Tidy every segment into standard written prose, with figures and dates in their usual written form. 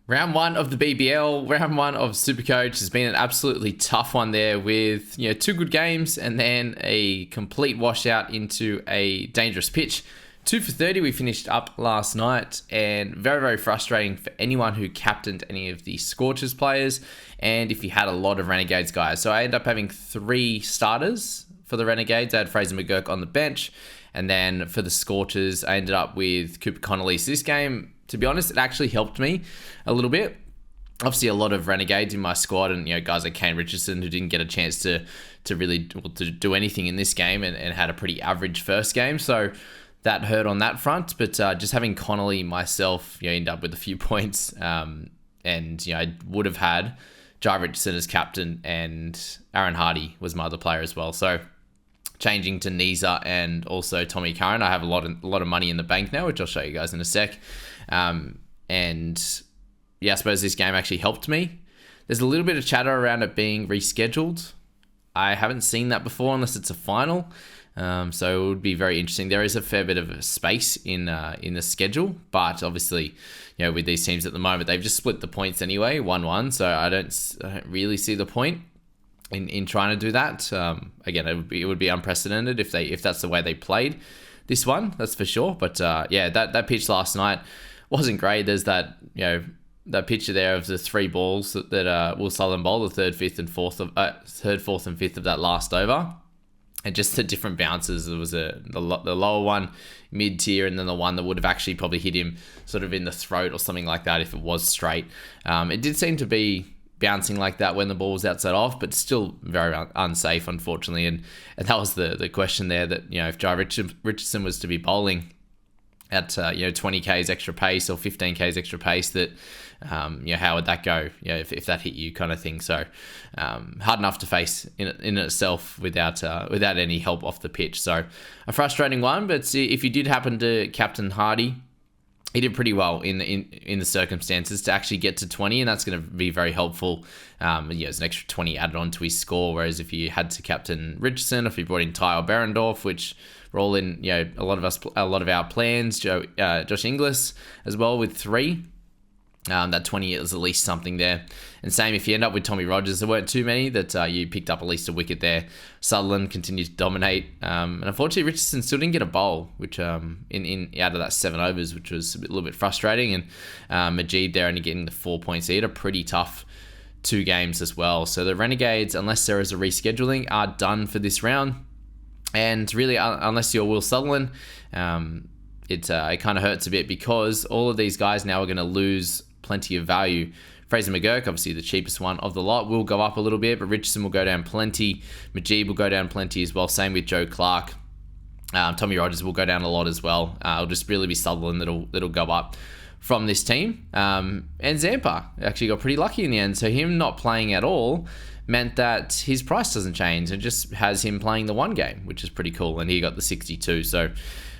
Round one of the BBL, round one of Supercoach has been an absolutely tough one there with, two good games and then a complete washout into a dangerous pitch. 2 for 30 we finished up last night, and very, very frustrating for anyone who captained any of the Scorchers players and if you had a lot of Renegades guys. So I ended up having 3 starters for the Renegades. I had Fraser McGurk on the bench, and then for the Scorchers I ended up with Cooper Connolly. So this game, to be honest, it actually helped me a little bit. Obviously, a lot of Renegades in my squad, and guys like Kane Richardson who didn't get a chance to really to do anything in this game and had a pretty average first game. So that hurt on that front. But just having Connolly myself, end up with a few points. And I would have had Jai Richardson as captain, and Aaron Hardy was my other player as well. So changing to Nisa and also Tommy Curran, I have a lot of money in the bank now, which I'll show you guys in a sec. I suppose this game actually helped me. There's a little bit of chatter around it being rescheduled. I haven't seen that before unless it's a final. So it would be very interesting. There is a fair bit of space in the schedule, but obviously, with these teams at the moment, they've just split the points anyway, 1-1. So I don't really see the point in trying to do that. Again, it would be unprecedented if that's the way they played this one. That's for sure. But that pitch last night wasn't great. There's that that picture there of the 3 balls that Will Sutherland bowled, the third, fourth, and fifth of that last over. And just the different bounces. There was the lower one, mid-tier, and then the one that would have actually probably hit him sort of in the throat or something like that if it was straight. It did seem to be bouncing like that when the ball was outside off, but still very unsafe, unfortunately. And that was the question there, that if Jai Richardson was to be bowling at 20 k's extra pace or 15 k's extra pace, that how would that go if that hit you, kind of thing. So hard enough to face in itself without any help off the pitch. So a frustrating one. But if you did happen to captain Hardy, he did pretty well in the circumstances to actually get to 20, and that's going to be very helpful. It's an extra 20 added on to his score. Whereas if you had to captain Richardson, if you brought in Ty or Berendorf, which were all in a lot of our plans, Josh Inglis as well with 3. That 20 is at least something there. And same if you end up with Tommy Rogers, there weren't too many that you picked up at least a wicket there. Sutherland continued to dominate, and unfortunately Richardson still didn't get a bowl, which in out of that 7 overs, which was a little bit frustrating. And Majid there only getting the 4 points. He had a pretty tough 2 games as well. So the Renegades, unless there is a rescheduling, are done for this round. And really, unless you're Will Sutherland, it kind of hurts a bit, because all of these guys now are going to lose plenty of value. Fraser McGurk, obviously the cheapest one of the lot, will go up a little bit, but Richardson will go down plenty. Majid will go down plenty as well. Same with Joe Clark. Tommy Rogers will go down a lot as well. It'll just really be Sutherland that'll go up from this team. And Zampa actually got pretty lucky in the end. So him not playing at all meant that his price doesn't change. It just has him playing the 1 game, which is pretty cool. And he got the 62. So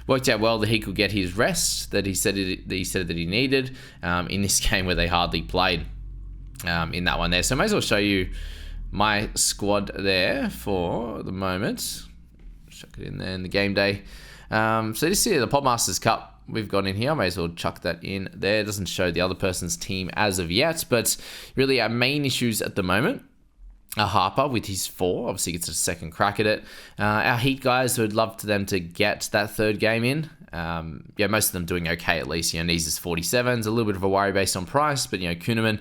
worked out well that he could get his rest that he said that he needed in this game where they hardly played in that one there. So I may as well show you my squad there for the moment. Chuck it in there in the game day. So this is the Podmasters Cup we've got in here. I may as well chuck that in there. It doesn't show the other person's team as of yet, but really our main issues at the moment, Harper with his 4, obviously gets a second crack at it. Our Heat guys, would love to them to get that 3rd game in. Most of them doing okay at least. Nee's 47 is a little bit of a worry based on price, but Kuhneman,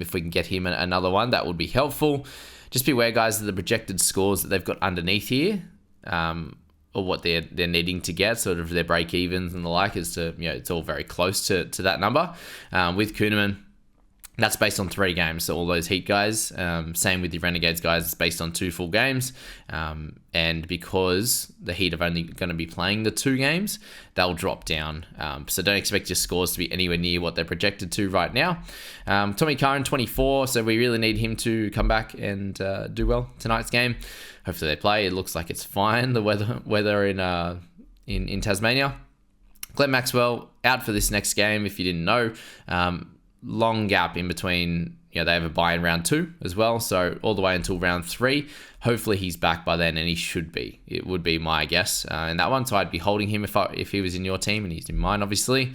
if we can get him another one, that would be helpful. Just be aware, guys, of the projected scores that they've got underneath here, or what they're needing to get, sort of their break evens and the like, is to it's all very close to that number. With Kuhneman, that's based on 3 games, so all those Heat guys. Same with the Renegades guys, it's based on 2 full games. And because the Heat are only going to be playing the 2 games, they'll drop down. So don't expect your scores to be anywhere near what they're projected to right now. Tommy Curran, 24, so we really need him to come back and do well tonight's game. Hopefully they play. It looks like it's fine, the weather in Tasmania. Glenn Maxwell out for this next game, if you didn't know. Long gap in between. They have a bye in round 2 as well, so all the way until round 3. Hopefully he's back by then, and he should be. It would be my guess in that one. So I'd be holding him if he was in your team, and he's in mine, obviously.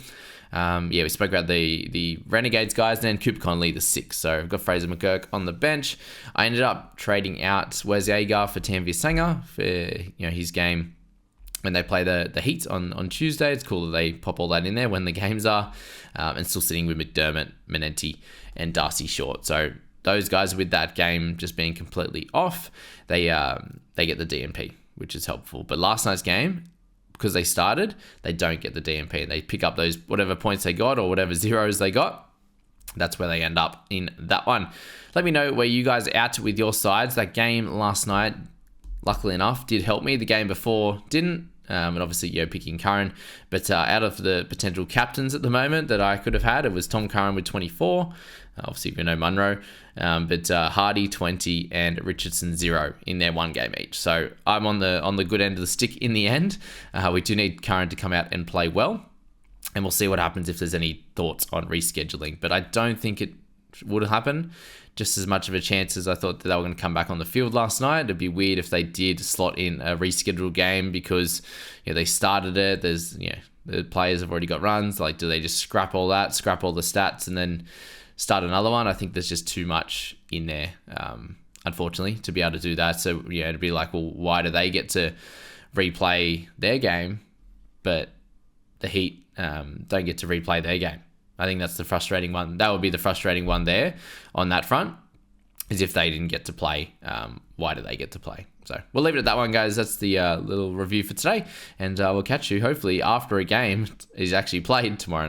Yeah, we spoke about the Renegades guys, and then Cooper Conley, the 6. So I've got Fraser McGurk on the bench. I ended up trading out Wes Jaeger for Tanvir Sanger for his game when they play the Heat on Tuesday. It's cool that they pop all that in there when the games are, and still sitting with McDermott, Menenti, and Darcy Short. So those guys with that game just being completely off, they get the DNP, which is helpful. But last night's game, because they started, they don't get the DNP, and they pick up those whatever points they got or whatever zeros they got. That's where they end up in that one. Let me know where you guys are at with your sides. That game last night, luckily enough, did help me. The game before didn't. And obviously, picking Curran. But out of the potential captains at the moment that I could have had, it was Tom Curran with 24. Obviously, Munro. But Hardy 20 and Richardson 0 in their one game each. So I'm on the good end of the stick in the end. We do need Curran to come out and play well. And we'll see what happens if there's any thoughts on rescheduling. But I don't think it would happen. Just as much of a chance as I thought that they were going to come back on the field last night. It'd be weird if they did slot in a rescheduled game because they started it. There's the players have already got runs. Like, do they just scrap all the stats, and then start another one? I think there's just too much in there, unfortunately, to be able to do that. So it'd be like, well, why do they get to replay their game, but the Heat don't get to replay their game? I think that's the frustrating one. That would be the frustrating one there on that front, is if they didn't get to play, why do they get to play? So we'll leave it at that one, guys. That's the little review for today. And we'll catch you hopefully after a game is actually played tomorrow night.